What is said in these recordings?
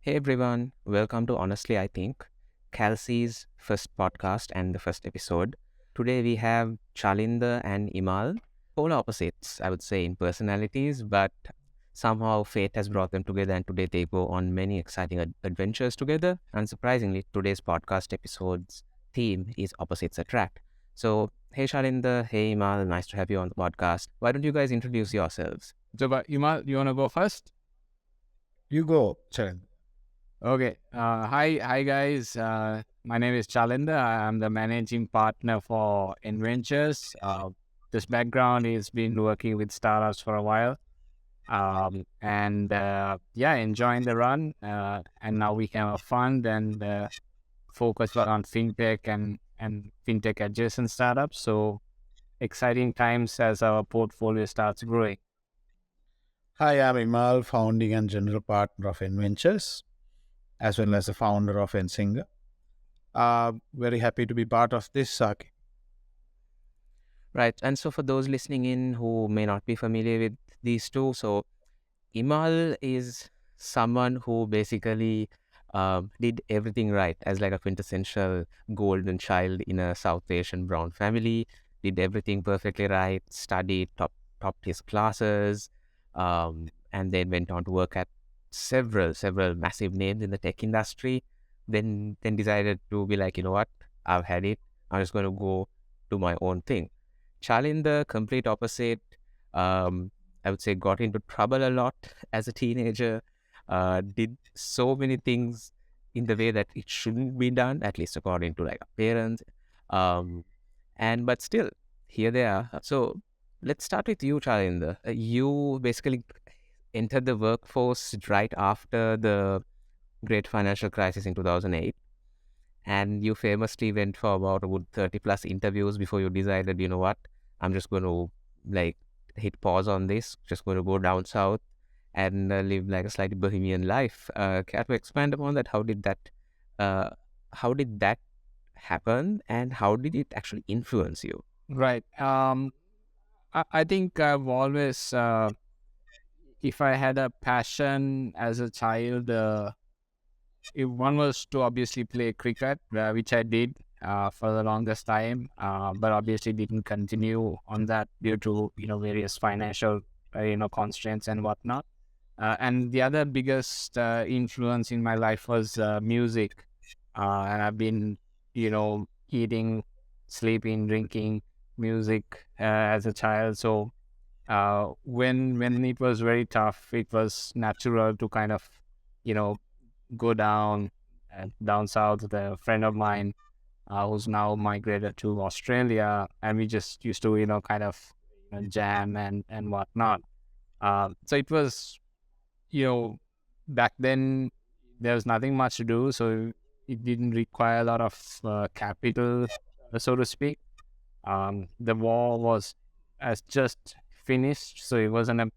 Hey everyone, welcome to Honestly I Think, Kelsey's first podcast and the first episode. Today we have Chalinda and Imal, polar opposites, I would say, in personalities, but somehow fate has brought them together and today they go on many exciting adventures together. Unsurprisingly, today's podcast episode's theme is Opposites Attract. So, hey Chalinda, hey Imal, nice to have you on the podcast. Why don't you guys introduce yourselves? So, but Imal, you want to go first? You go, Charan. Okay. Hi guys. My name is Chalinda. I'm the managing partner for nVentures. This background is been working with startups for a while, and yeah, enjoying the run. And now we have a fund and focus on fintech and fintech adjacent startups. So exciting times as our portfolio starts growing. Hi, I'm Imal, founding and general partner of nVentures, as well as the founder of nCinga. Very happy to be part of this, Saki. Right. And so, for those listening in who may not be familiar with these two, so Imal is someone who basically did everything right as like a quintessential golden child in a South Asian brown family, did everything perfectly right, studied, topped his classes, and then went on to work at several massive names in the tech industry. Then decided to be like, you know what, I've had it. I'm just going to go do my own thing. Charlie, the complete opposite. I would say got into trouble a lot as a teenager, did so many things in the way that it shouldn't be done, at least according to like our parents. But still, here they are. So let's start with you, Chalinder. You basically entered the workforce right after the great financial crisis in 2008. And you famously went for about a good 30 plus interviews before you decided, you know what, I'm just going to like hit pause on this, just going to go down south and live like a slightly bohemian life. Can you expand upon that? Uh, how did that happen and how did it actually influence you? Right. I think I've always, if I had a passion as a child, if one was to obviously play cricket, which I did for the longest time, but obviously didn't continue on that due to various financial constraints and whatnot. And the other biggest influence in my life was music, and I've been eating, sleeping, drinking music as a child. So when it was very tough, it was natural to kind of you know go down south with a friend of mine who's now migrated to Australia, and we just used to kind of jam and whatnot. So it was back then there was nothing much to do, so it didn't require a lot of capital, so to speak. The war was as just finished, so it wasn't a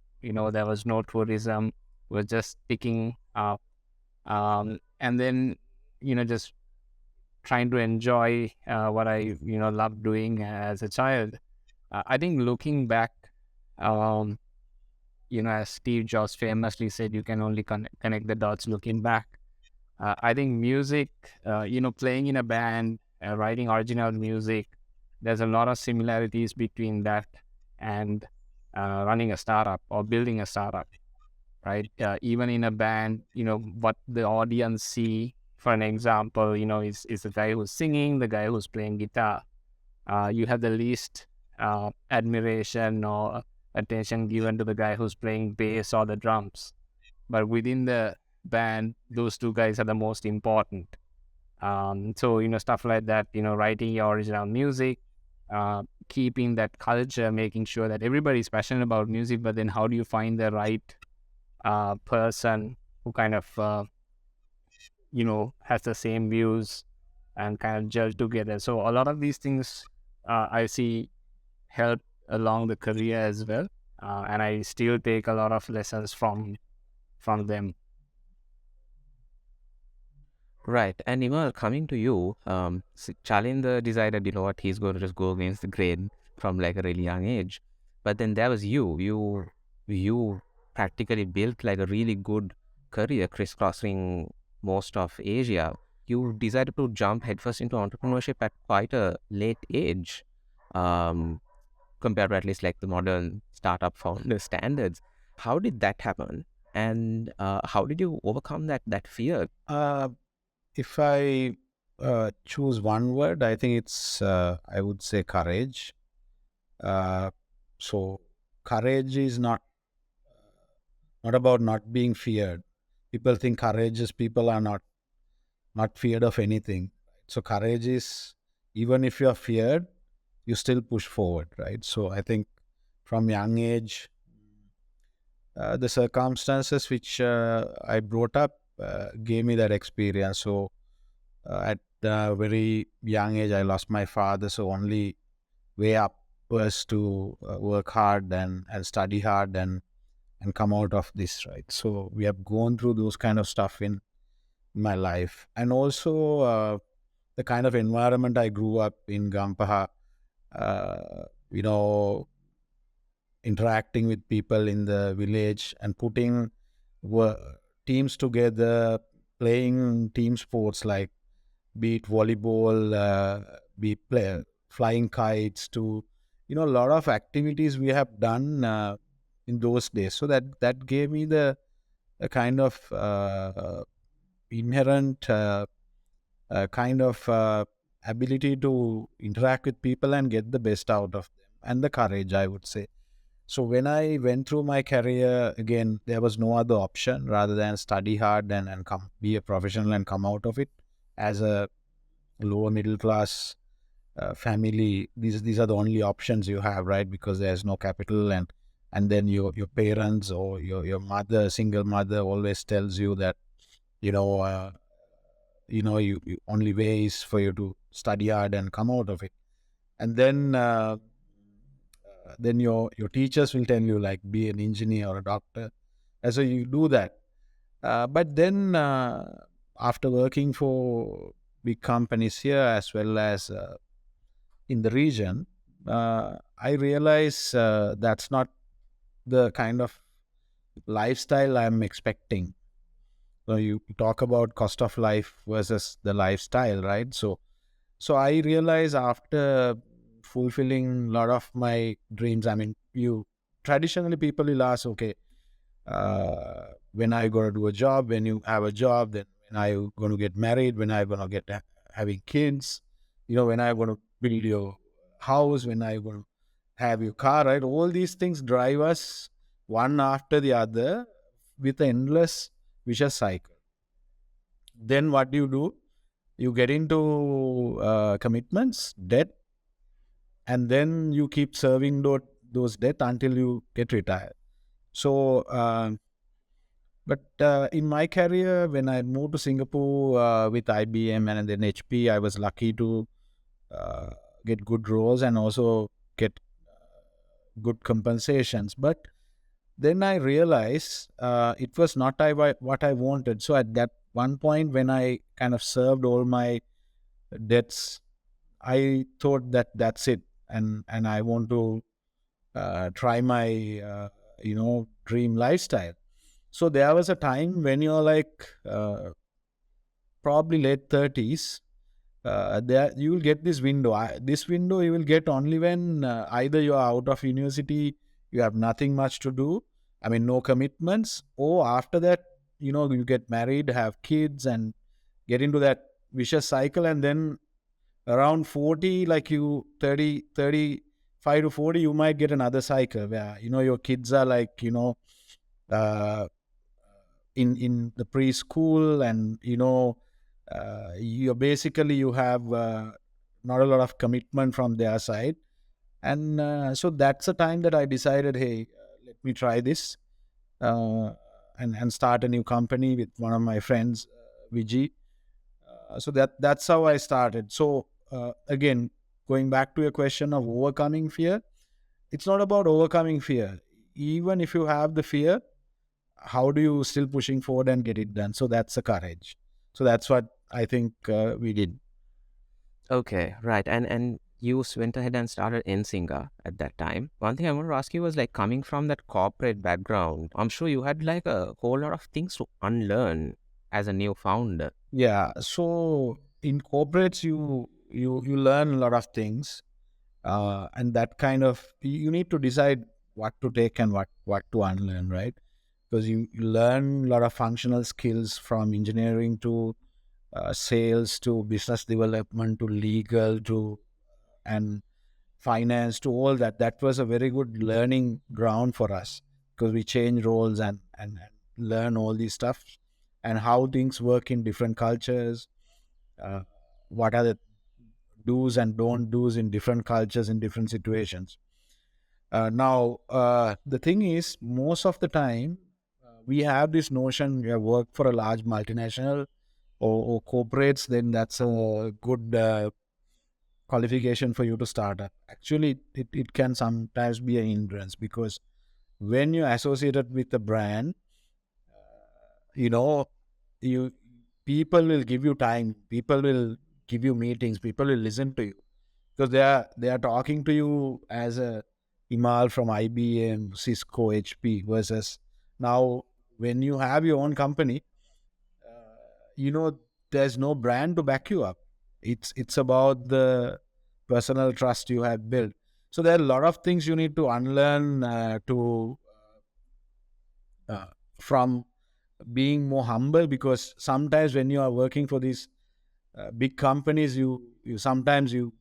there was no tourism. We're just picking up, and then just trying to enjoy what I loved doing as a child. I think looking back, um, as Steve Jobs famously said, you can only connect the dots looking back. I think music, playing in a band, writing original music, there's a lot of similarities between that and running a startup or building a startup, right? Even in a band, what the audience see, for an example, is the guy who's singing, the guy who's playing guitar. You have the least admiration or attention given to the guy who's playing bass or the drums. But within the band, those two guys are the most important. So, stuff like that, writing your original music, keeping that culture, making sure that everybody's passionate about music, but then how do you find the right person who kind of, has the same views and kind of gel together. So a lot of these things I see help along the career as well. And I still take a lot of lessons from them. Right. And Imal, coming to you, Chalinda decided, you know what, he's going to just go against the grain from like a really young age. But then there was you. You practically built like a really good career crisscrossing most of Asia, you decided to jump headfirst into entrepreneurship at quite a late age, um, compared to at least like the modern startup founder standards. How did that happen? And how did you overcome that fear? If I choose one word, I think it's, I would say courage. Uh, so courage is not about not being feared. People think courageous people are not feared of anything. So courage is, even if you are feared, you still push forward, right? So I think from young age, the circumstances which I brought up gave me that experience. So at a very young age, I lost my father. So only way up was to work hard and study hard and come out of this, right? So we have gone through those kind of stuff in my life, and also the kind of environment I grew up in, Gampaha, uh, you know, interacting with people in the village and putting teams together, playing team sports like be it volleyball, flying kites, to a lot of activities we have done in those days. So that gave me the a kind of inherent kind of ability to interact with people and get the best out of them, and the courage, I would say. So when I went through my career, again, there was no other option rather than study hard and come be a professional and come out of it as a lower middle class family. These are the only options you have, right? Because there's no capital, and then your parents or your mother, single mother, always tells you that you know uh, you only way is for you to study hard and come out of it. And then your teachers will tell you, like, be an engineer or a doctor, and so you do that. But then after working for big companies here as well as in the region, I realize that's not the kind of lifestyle I'm expecting. So you talk about cost of life versus the lifestyle, right? So I realize after fulfilling a lot of my dreams, I mean, you traditionally people will ask, okay, when I going to do a job, when you have a job, then when I going to get married, when I going to get having kids, when I going to build your house, when I going to have your car, right? All these things drive us one after the other with an endless vicious cycle. Then what do? You get into commitments, debt, and then you keep serving those debt until you get retired. So, but in my career, when I moved to Singapore with IBM and then HP, I was lucky to uh, get good roles and also get good compensations. But then I realized it was not what I wanted. So at that one point, when I kind of served all my debts, I thought that that's it, and I want to try my dream lifestyle. So there was a time when you're like probably late 30s. There you will get this window. This window you will get only when either you are out of university, you have nothing much to do. I mean, no commitments, or after that, you get married, have kids, and get into that vicious cycle, and then around 40, like you 35 to 40, you might get another cycle where your kids are like uh, in the preschool, and you have not a lot of commitment from their side. And so that's the time that I decided, hey, let me try this, uh, and start a new company with one of my friends, Vijay. So that's how I started. So again, going back to your question of overcoming fear, it's not about overcoming fear. Even if you have the fear, how do you still pushing forward and get it done? So that's the courage. So that's what I think we did. Okay, right. And you went ahead and started nCinga at that time. One thing I want to ask you was like coming from that corporate background, I'm sure you had like a whole lot of things to unlearn as a new founder. Yeah. So in corporates, you learn a lot of things, and that kind of you need to decide what to take and what to unlearn, right? Because you learn a lot of functional skills from engineering to sales to business development to legal to and finance to all that. That was a very good learning ground for us because we change roles and learn all these stuff and how things work in different cultures. Uh, what are the do's and don't do's in different cultures in different situations. Now, the thing is, most of the time, we have this notion you have worked for a large multinational or corporates, then that's a good qualification for you to start up. Actually, it can sometimes be a hindrance because when you're associated with a brand, you know, you people will give you time, people will give you meetings, people will listen to you because they are talking to you as a Imal from IBM, Cisco, HP versus now when you have your own company, you know there's no brand to back you up. It's about the personal trust you have built. So there are a lot of things you need to unlearn to uh, from being more humble because sometimes when you are working for these big companies, you sometimes you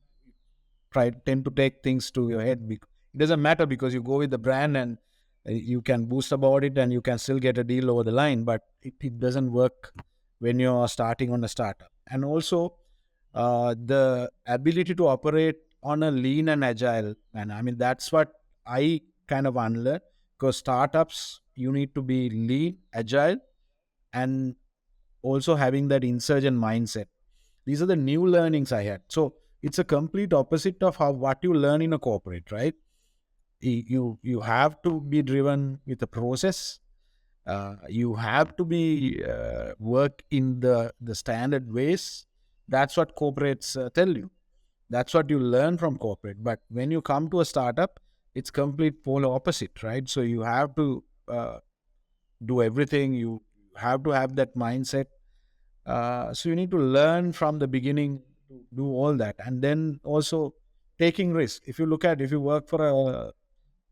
tend to take things to your head. It doesn't matter because you go with the brand and you can boost about it and you can still get a deal over the line, but it doesn't work when you're starting on a startup. And also the ability to operate on a lean and agile, and I mean that's what I kind of unlearned because startups you need to be lean, agile, and also having that insurgent mindset. These are the new learnings I had. So it's a complete opposite of how what you learn in a corporate, right? You have to be driven with a process. You have to be work in the standard ways. That's what corporates tell you. That's what you learn from corporate. But when you come to a startup, it's complete polar opposite, right? So you have to do everything. You have to have that mindset. So you need to learn from the beginning to do all that, and then also taking risk. If you work for a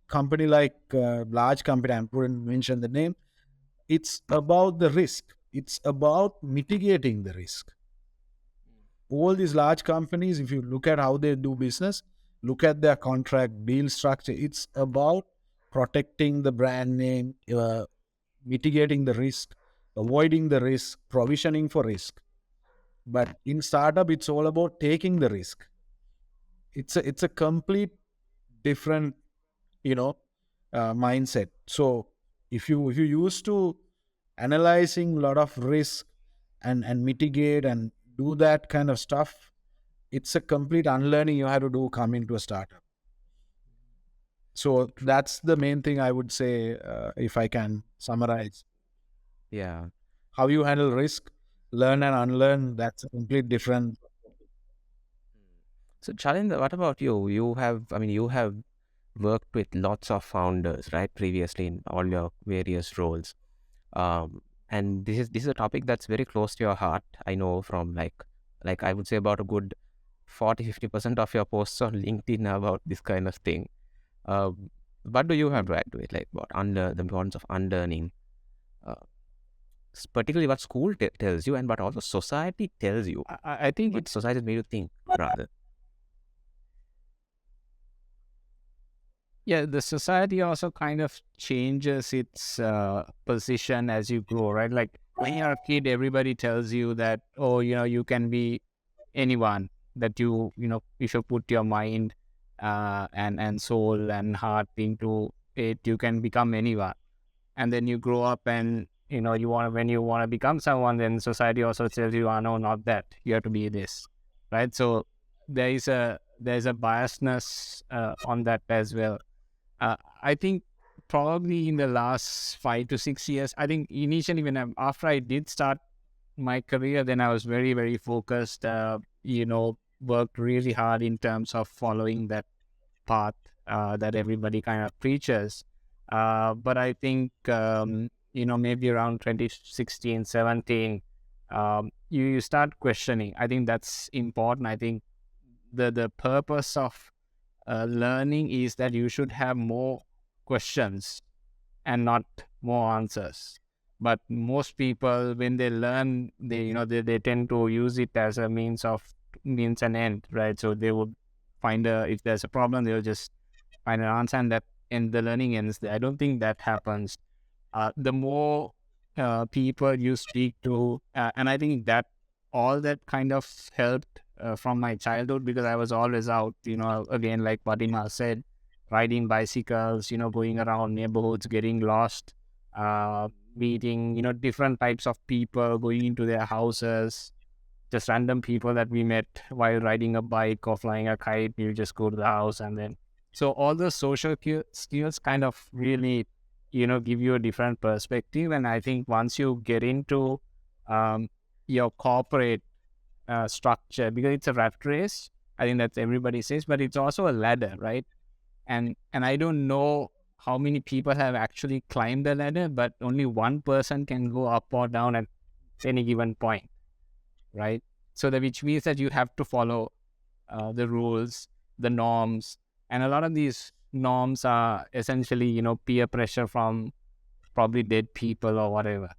company like a large company, I couldn't mention the name. It's about the risk. It's about mitigating the risk. All these large companies, if you look at how they do business, look at their contract deal structure. It's about protecting the brand name, mitigating the risk, avoiding the risk, provisioning for risk. But in startup, it's all about taking the risk. It's a complete different, you know, mindset. So if you used to analyzing a lot of risk and mitigate and do that kind of stuff, it's a complete unlearning you have to do coming to a startup. So that's the main thing I would say, if I can summarize. Yeah. How you handle risk, learn and unlearn, that's a complete different. So, Chalinda, what about you? You have worked with lots of founders, right? Previously in all your various roles. And this is a topic that's very close to your heart. I know from like I would say about a good 40-50% of your posts on LinkedIn are about this kind of thing. What do you have to add to it? Like about under the importance of unlearning, uh, particularly what school tells you, and what also society tells you. I think What it's society has made you think, rather. yeah, the society also kind of changes its position as you grow, right? Like when you're a kid, everybody tells you that, oh, you can be anyone, that you should put your mind and soul and heart into it. You can become anyone. And then you grow up and when you want to become someone, then society also tells you, oh no, not that, you have to be this, right? So there's a biasness on that as well. I think probably in the last 5 to 6 years, I think initially after I did start my career, then I was very, very focused, worked really hard in terms of following that path that everybody kind of preaches. But I think, maybe around 2016, 17, you start questioning. I think that's important. I think the purpose of learning is that you should have more questions and not more answers. But most people, when they learn, they tend to use it as a means and end, right? So they would if there's a problem, they'll just find an answer, and that and the learning ends there. I don't think that happens. The more people you speak to, and I think that all that kind of helped from my childhood, because I was always out, again, like what Imal said, riding bicycles, going around neighborhoods, getting lost, meeting, different types of people, going into their houses, just random people that we met while riding a bike or flying a kite. You just go to the house, and then so all the social skills kind of really, give you a different perspective. And I think once you get into your corporate structure, because it's a rat race, I think that's everybody says, but it's also a ladder, right? And I don't know how many people have actually climbed the ladder, but only one person can go up or down at any given point, right? So that, which means that you have to follow the rules, the norms, and a lot of these norms are essentially, peer pressure from probably dead people or whatever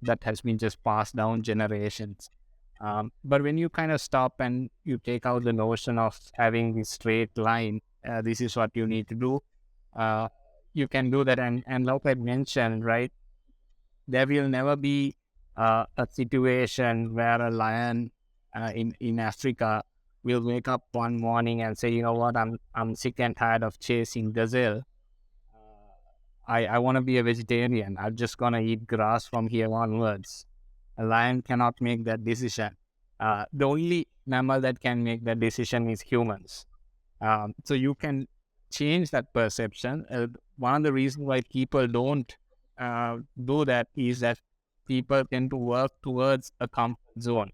that has been just passed down generations. But when you kind of stop and you take out the notion of having this straight line, this is what you need to do, you can do that. And like I mentioned, right, there will never be a situation where a lion in Africa will wake up one morning and say, you know what, I'm sick and tired of chasing gazelle. I want to be a vegetarian. I'm just going to eat grass from here onwards. A lion cannot make that decision. The only mammal that can make that decision is humans. So you can change that perception. One of the reasons why people don't do that is that people tend to work towards a comfort zone.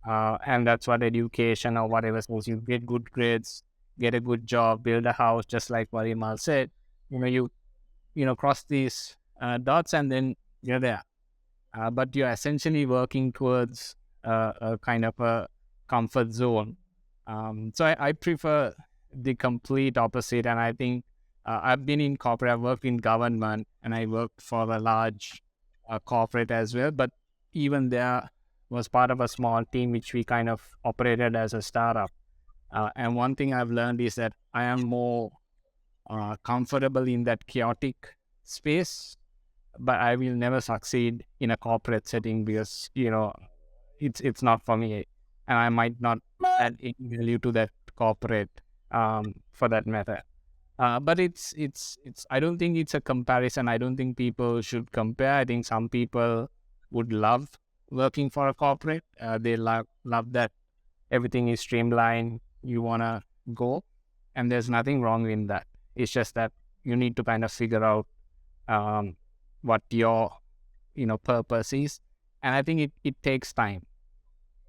And that's what education or whatever says. You get good grades, get a good job, build a house, just like what Imal said. You cross these dots and then you're there. But you're essentially working towards a kind of a comfort zone. So I prefer the complete opposite. And I think I've been in corporate, I've worked in government, and I worked for a large corporate as well. But even there was part of a small team which we kind of operated as a startup. And one thing I've learned is that I am more comfortable in that chaotic space, but I will never succeed in a corporate setting because, it's not for me, and I might not add any value to that corporate for that matter. But it's I don't think it's a comparison. I don't think people should compare. I think some people would love working for a corporate. They love that everything is streamlined. You wanna go, and there's nothing wrong in that. It's just that you need to kind of figure out what your purpose is, and I think it takes time,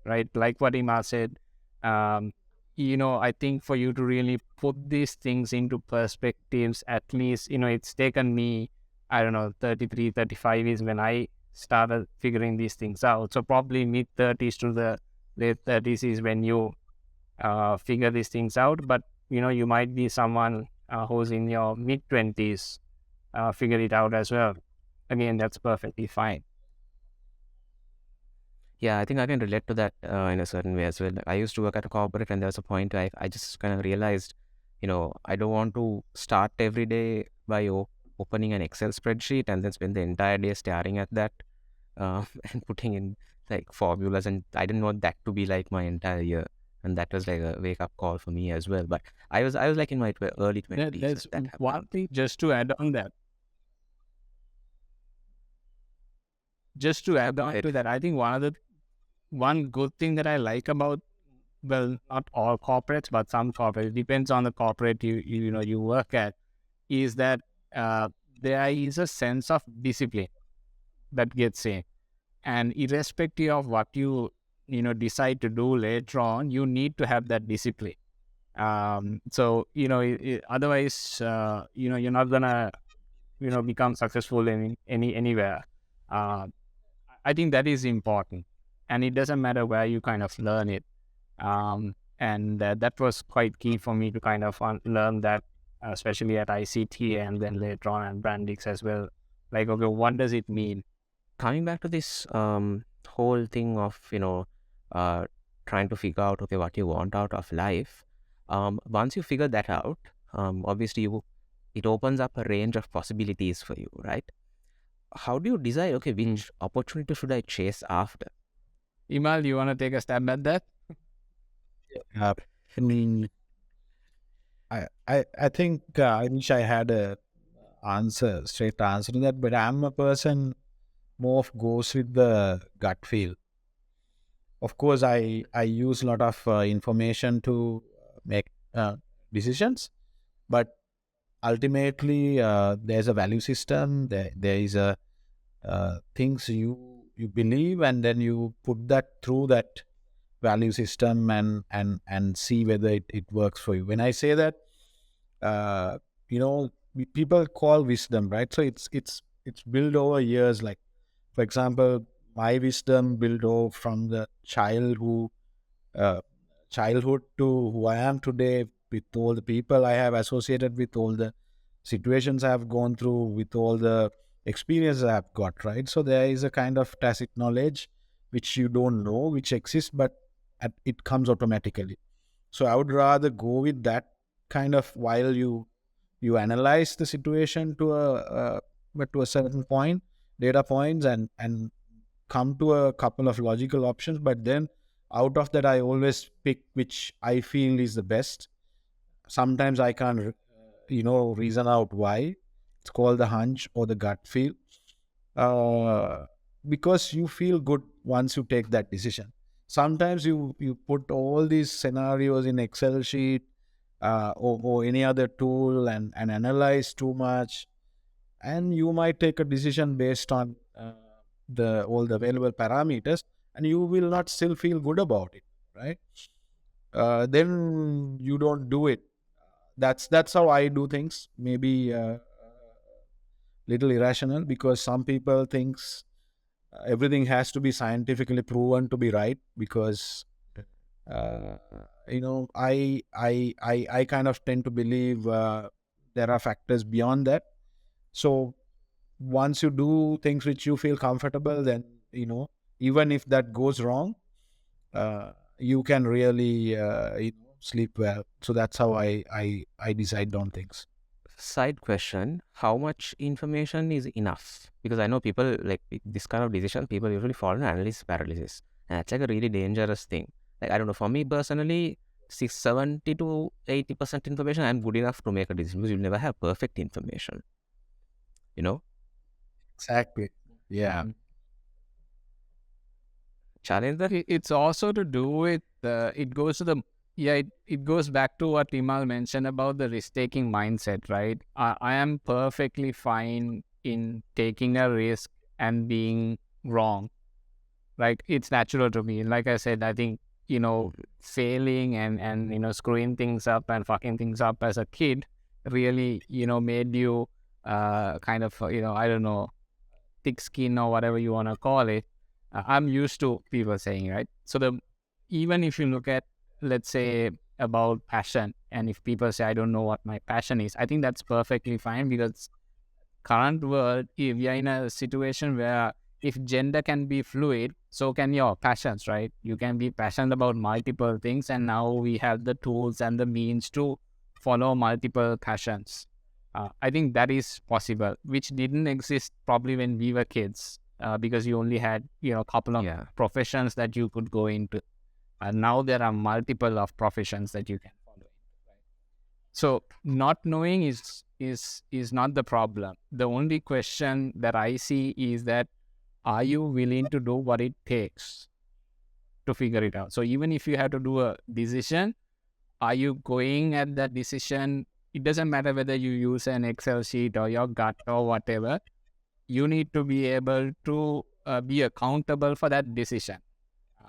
right? Like what Ima said, I think for you to really put these things into perspectives, at least, it's taken me, I don't know, 33, 35 is when I started figuring these things out. So probably mid 30s to the late 30s is when you figure these things out. But, you might be someone who's in your mid 20s, figure it out as well. Again, that's perfectly fine. Yeah, I think I can relate to that in a certain way as well. I used to work at a corporate, and there was a point I just kind of realized, I don't want to start every day by opening an Excel spreadsheet and then spend the entire day staring at that and putting in like formulas. And I didn't want that to be like my entire year. And that was like a wake up call for me as well. But I was like in my early 20s. That's that happened. one thing, just to add on that. Just to add on to that, I think one good thing that I like about, well, not all corporates, but some corporates, it depends on the corporate you work at, is that there is a sense of discipline that gets in. And irrespective of what you decide to do later on, you need to have that discipline. So otherwise, you're not gonna become successful in anywhere. uh, I think that is important, and it doesn't matter where you kind of learn it. And that was quite key for me to kind of learn that, especially at ICT and then later on at Brandix as well. Like, okay, what does it mean? Coming back to this whole thing of uh, trying to figure out what you want out of life. Once you figure that out, obviously it opens up a range of possibilities for you, right? How do you decide which opportunity should I chase after? Imal, you want to take a stab at that? I mean, I think I wish I had a straight answer to that, but I'm a person more of goes with the gut feel. Of course, I use a lot of information to make decisions, but ultimately there's a value system. There is a things you believe, and then you put that through that value system and see whether it works for you. When I say that, uh, people call wisdom, right? So it's built over years. Like, for example, my wisdom built over from the uh, childhood to who I am today, with all the people I have associated with, all the situations I have gone through, with all the experiences I have got, right? So there is a kind of tacit knowledge which you don't know, which exists, but it comes automatically. So I would rather go with that kind of, while you analyze the situation to a certain point, data points, and come to a couple of logical options. But then out of that, I always pick which I feel is the best. Sometimes I can't reason out why. It's called the hunch or the gut feel, uh, because you feel good once you take that decision. Sometimes you put all these scenarios in Excel sheet, or any other tool, and analyze too much, and you might take a decision based on the all the available parameters, and you will not still feel good about it, right? Then you don't do it. That's how I do things. Maybe little irrational, because some people thinks everything has to be scientifically proven to be right, because uh, I kind of tend to believe there are factors beyond that. So once you do things which you feel comfortable, then even if that goes wrong, you can really sleep well. So that's how I decide on things. Side question: how much information is enough? Because I know people like this kind of decision, people usually fall into analysis paralysis, and it's like a really dangerous thing. Like, I don't know, for me personally, 70 to 80% information, I'm good enough to make a decision, because you'll never have perfect information, you know. Exactly. Yeah. Chalinda? It's also to do with it goes to the it goes back to what Imal mentioned about the risk-taking mindset, right? I am perfectly fine in taking a risk and being wrong. Like, it's natural to me. Like I said, I think failing and screwing things up and fucking things up as a kid really made you kind of I don't know, thick skin or whatever you want to call it. I'm used to people saying, right? So even if you look at, let's say, about passion, and if people say I don't know what my passion is, I think that's perfectly fine, because current world, if we are in a situation where if gender can be fluid, so can your passions, right? You can be passionate about multiple things, and now we have the tools and the means to follow multiple passions. I think that is possible, which didn't exist probably when we were kids, because you only had a couple of professions that you could go into, and now there are multiple of professions that you can follow. So not knowing is not the problem. The only question that I see is that, are you willing to do what it takes to figure it out? So even if you have to do a decision, are you going at that decision? It doesn't matter whether you use an Excel sheet or your gut or whatever. You need to be able to be accountable for that decision.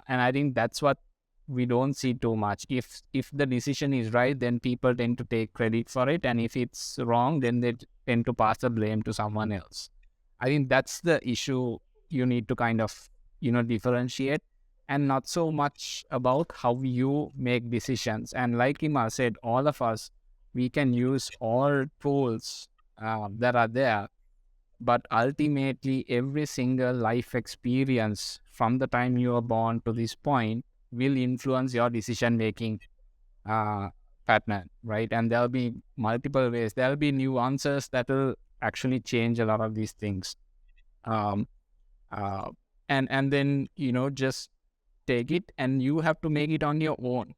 And I think that's what we don't see too much. If the decision is right, then people tend to take credit for it, and if it's wrong, then they tend to pass the blame to someone else. I think that's the issue you need to kind of differentiate, and not so much about how you make decisions. And like Ima said, all of us, we can use all tools that are there, but ultimately every single life experience from the time you are born to this point will influence your decision making uh, pattern, right? And there'll be multiple ways, there'll be nuances that will actually change a lot of these things. um, uh, and then just take it, and you have to make it on your own,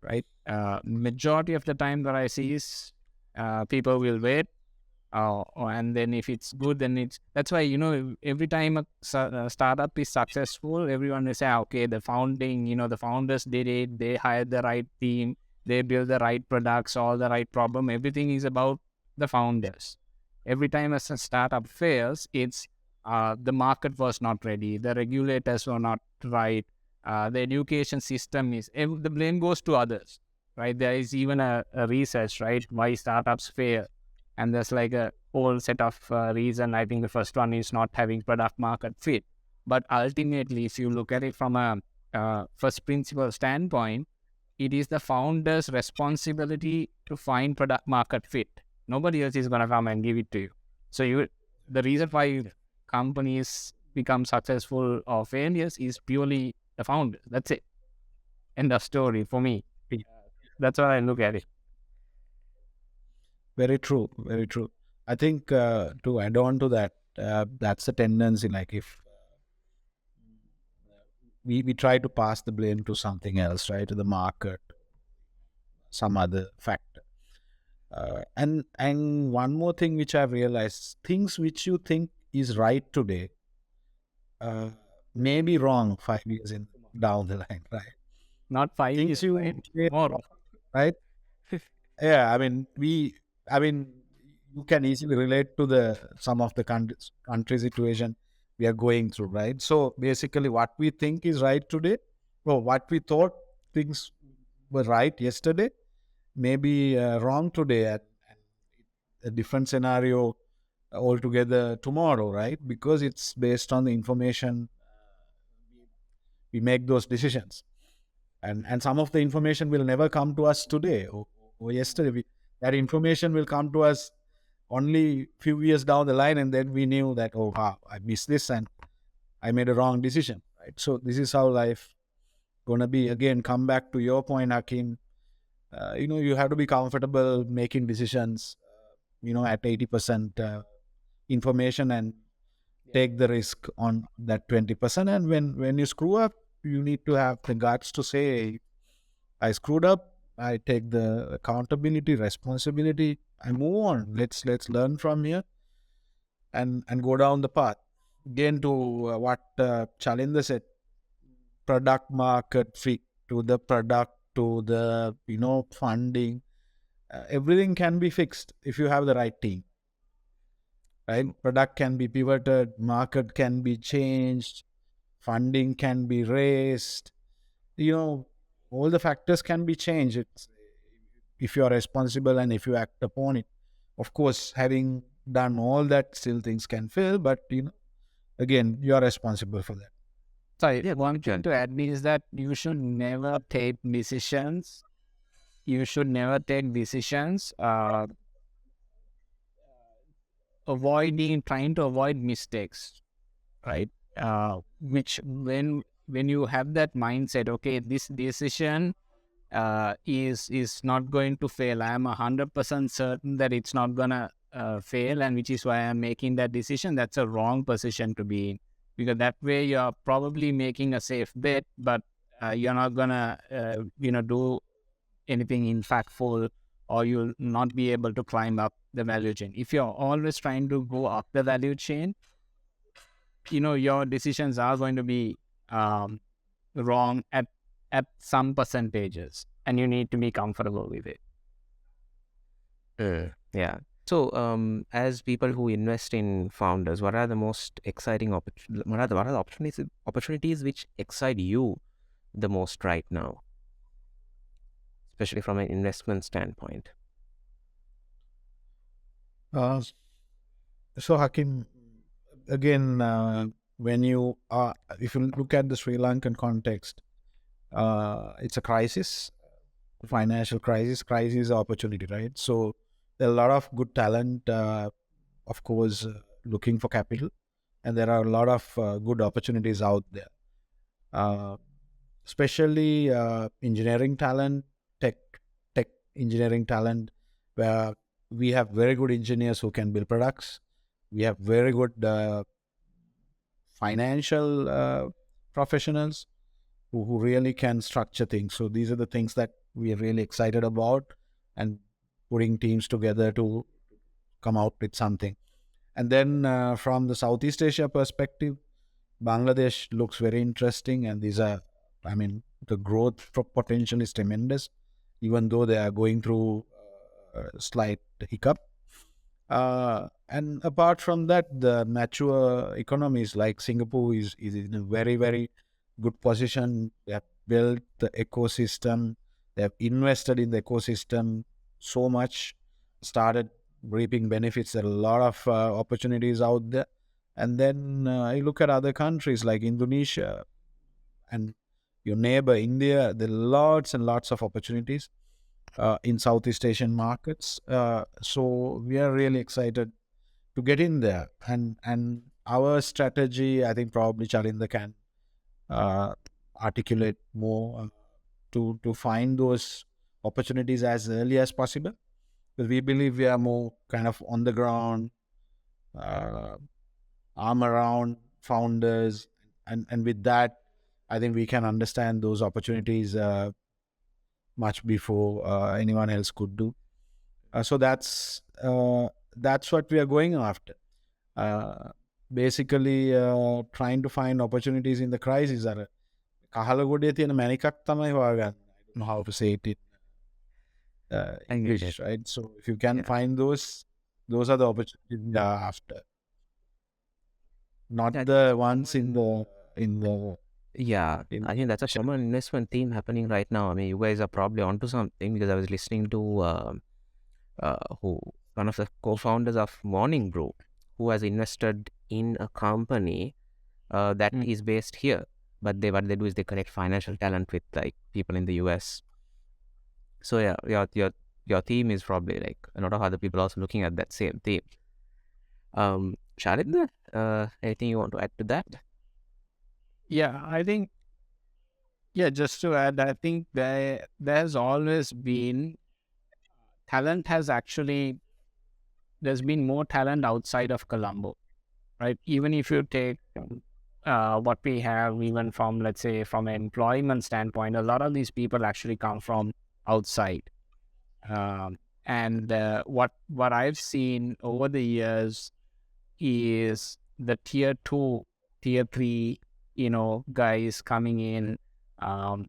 right? Majority of the time that I see is people will wait. And then if it's good, then that's why every time a startup is successful, everyone will say, okay, the founders did it, they hired the right team, they built the right products, all the right problem. Everything is about the founders. Every time a startup fails, it's the market was not ready, the regulators were not right, the education system the blame goes to others, right? There is even a research, right, why startups fail, and there's like a whole set of reason. I think the first one is not having product market fit. But ultimately, if you look at it from a first principle standpoint, it is the founder's responsibility to find product market fit. Nobody else is going to come and give it to you. So the reason why companies become successful or failures is purely the founder. That's it. End of story for me. That's how I look at it. Very true. Very true. I think to add on to that, that's a tendency. Like if we try to pass the blame to something else, right? To the market, some other factor. And one more thing which I've realized: things which you think is right today uh, may be wrong 5 years down the line, right? Not 5 Things years, you right? say, More. right? Yeah, I mean, you can easily relate to the some of the country situation we are going through, right? So basically, what we think is right today, or what we thought things were right yesterday, may be wrong today, and a different scenario altogether tomorrow, right? Because it's based on the information we make those decisions, and some of the information will never come to us today or yesterday. That information will come to us only few years down the line, and then we knew that, oh wow, I missed this and I made a wrong decision, right? So this is how life gonna be. Again, come back to your point, Hakim. You have to be comfortable making decisions at 80% information, and take the risk on that 20%. And when you screw up, you need to have the guts to say, I screwed up, I take the accountability, responsibility, I move on. Let's learn from here and go down the path. Again, to what Chalinda said, product market fit, to the product, to the funding, everything can be fixed if you have the right team, right? Product can be pivoted, market can be changed, funding can be raised, all the factors can be changed. If you are responsible and if you act upon it. Of course, having done all that, still things can fail, but again, you are responsible for that. Sorry, Yeah, one thing John. to add is that you should never take decisions. You should never take decisions trying to avoid mistakes, right? Which when you have that mindset, okay, this decision is not going to fail. I am 100% certain that it's not gonna fail, and which is why I'm making that decision. That's a wrong position to be in, because that way you're probably making a safe bet, but you're not gonna do anything impactful, or you'll not be able to climb up the value chain. If you're always trying to go up the value chain, your decisions are going to be wrong at some percentages, and you need to be comfortable with it. Yeah. So, as people who invest in founders, what are the most exciting what are the opportunities which excite you the most right now, especially from an investment standpoint? Uh, so Hakim, again, when you are, if you look at the Sri Lankan context, it's a crisis, financial crisis. Crisis is opportunity, right? So there are a lot of good talent, of course, looking for capital, and there are a lot of good opportunities out there. Uh, Especially engineering talent, tech tech engineering talent, where we have very good engineers who can build products. We have very good financial professionals who really can structure things. So these are the things that we are really excited about, and putting teams together to come out with something. And then from the Southeast Asia perspective, Bangladesh looks very interesting, and these are, I mean, the growth potential is tremendous, even though they are going through a slight hiccup. And apart from that, the mature economies like Singapore is in a very, very good position. They have built the ecosystem, they have invested in the ecosystem so much, started reaping benefits. There are a lot of opportunities out there. And then I look at other countries like Indonesia and your neighbor India, there are lots and lots of opportunities in Southeast Asian markets. So we are really excited to get in there. And our strategy, I think probably Chalinda can uh, articulate more to find those opportunities as early as possible. Because we believe we are more kind of on the ground, uh, arm around founders, and with that, I think we can understand those opportunities much before anyone else could do. So that's what we are going after. Basically, trying to find opportunities in the crisis. අර කහලගොඩේ තියෙන මැණිකක් තමයි හොයාගන්න. I don't know how to say it in I get English, it. right? So if you can Yeah. find those are the opportunities we are after. Not Yeah, the ones in the yeah, in I think that's a common investment theme happening right now. I mean, you guys are probably onto something because I was listening to who one of the co-founders of Morning Brew, who has invested in a company that Mm. is based here, but what they do is they connect financial talent with like people in the US. So yeah, your theme is probably like a lot of other people also looking at that same theme. Shalinda, anything you want to add to that? Yeah, I think, yeah, just to add, I think there's always been talent has actually, there's been more talent outside of Colombo, right? Even if you take what we have, even from, let's say, from an employment standpoint, a lot of these people actually come from outside. And what I've seen over the years is the tier two, tier three, guys coming in, um,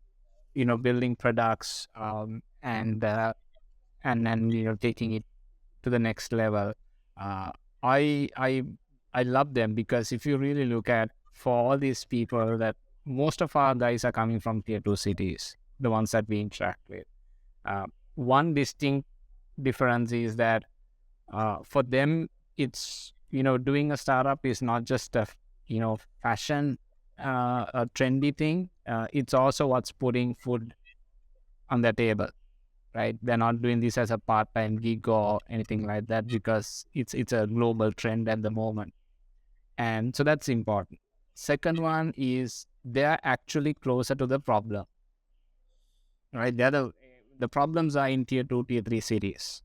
building products, and then taking it to the next level. Uh, I I I love them because if you really look at, for all these people, that most of our guys are coming from tier two cities, the ones that we interact with. Uh, One distinct difference is that for them, it's doing a startup is not just a fashion, a trendy thing. It's also what's putting food on the table, right? They're not doing this as a part-time gig or anything like that because it's a global trend at the moment, and so that's important. Second one is they're actually closer to the problem, right? The problems are in tier two, tier three cities,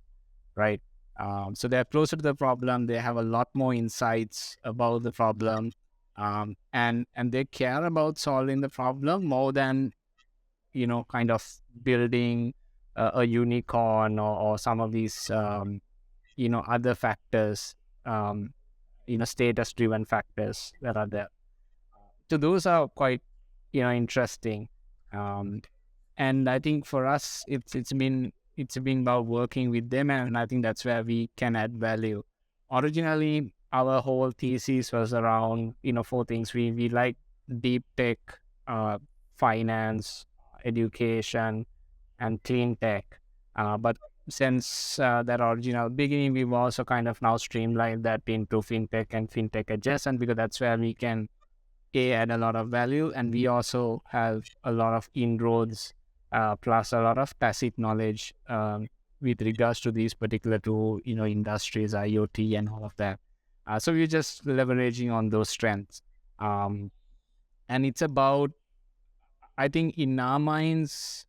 right? So they're closer to the problem. They have a lot more insights about the problem, and they care about solving the problem more than kind of building a unicorn, or some of these other factors, status driven factors that are there. So those are quite interesting, and I think for us it's been it's been about working with them, and I think that's where we can add value. Originally, our whole thesis was around, four things. We like deep tech, uh, finance, education, and clean tech. But since that original beginning, we've also kind of now streamlined that into fintech and fintech adjacent, because that's where we can add a lot of value, and we also have a lot of inroads, plus a lot of tacit knowledge, with regards to these particular two, industries, IoT and all of that. So we're just leveraging on those strengths, and it's about, I think, in our minds,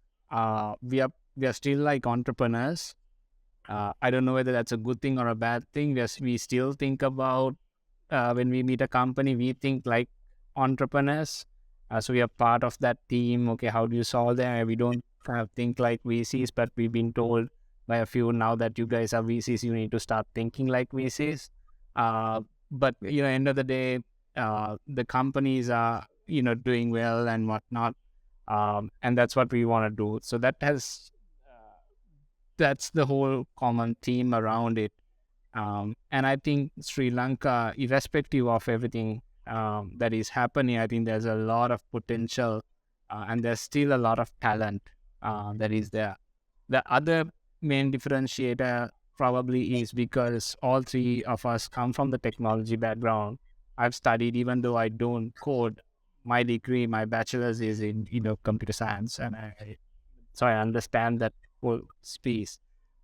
we are still like entrepreneurs. I don't know whether that's a good thing or a bad thing. We still think about, when we meet a company, we think like entrepreneurs. So we are part of that team. Okay, how do you solve them? We don't kind of think like VCs, but we've been told by a few now that you guys are VCs, you need to start thinking like VCs. But end of the day, the companies are doing well and whatnot, and that's what we want to do. So that's the whole common theme around it. And I think Sri Lanka, irrespective of everything that is happening, I think there's a lot of potential, and there's still a lot of talent that is there. The other main differentiator probably is because all three of us come from the technology background. I've studied, even though I don't code, my degree, my bachelor's is in computer science, and so I understand that whole space.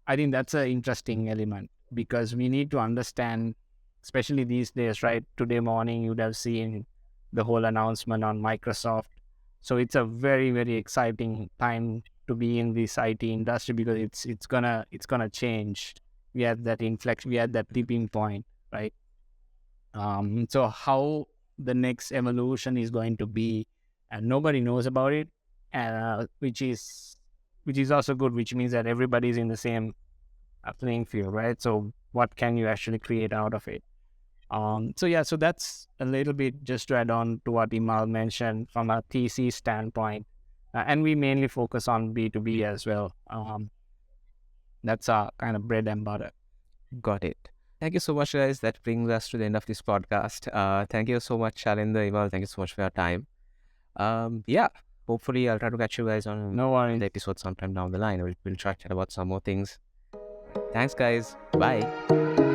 I think that's an interesting element, because we need to understand, especially these days, right? Today morning, you'd have seen the whole announcement on Microsoft. So it's a very, very exciting time to be in this IT industry, because it's gonna change. We had that inflection, we had that tipping point, right? So how the next evolution is going to be, and nobody knows about it, which is also good, which means that everybody's in the same playing field, right? So what can you actually create out of it? So that's a little bit just to add on to what Imal mentioned from a TC standpoint, and we mainly focus on B2B as well. That's our kind of bread and butter. Got it. Thank you so much, guys. That brings us to the end of this podcast. Thank you so much, Chalinda, Imal. Thank you so much for your time. Yeah, hopefully I'll try to catch you guys on No worries. the episode sometime down the line. We'll try to chat about some more things. Thanks, guys. Bye.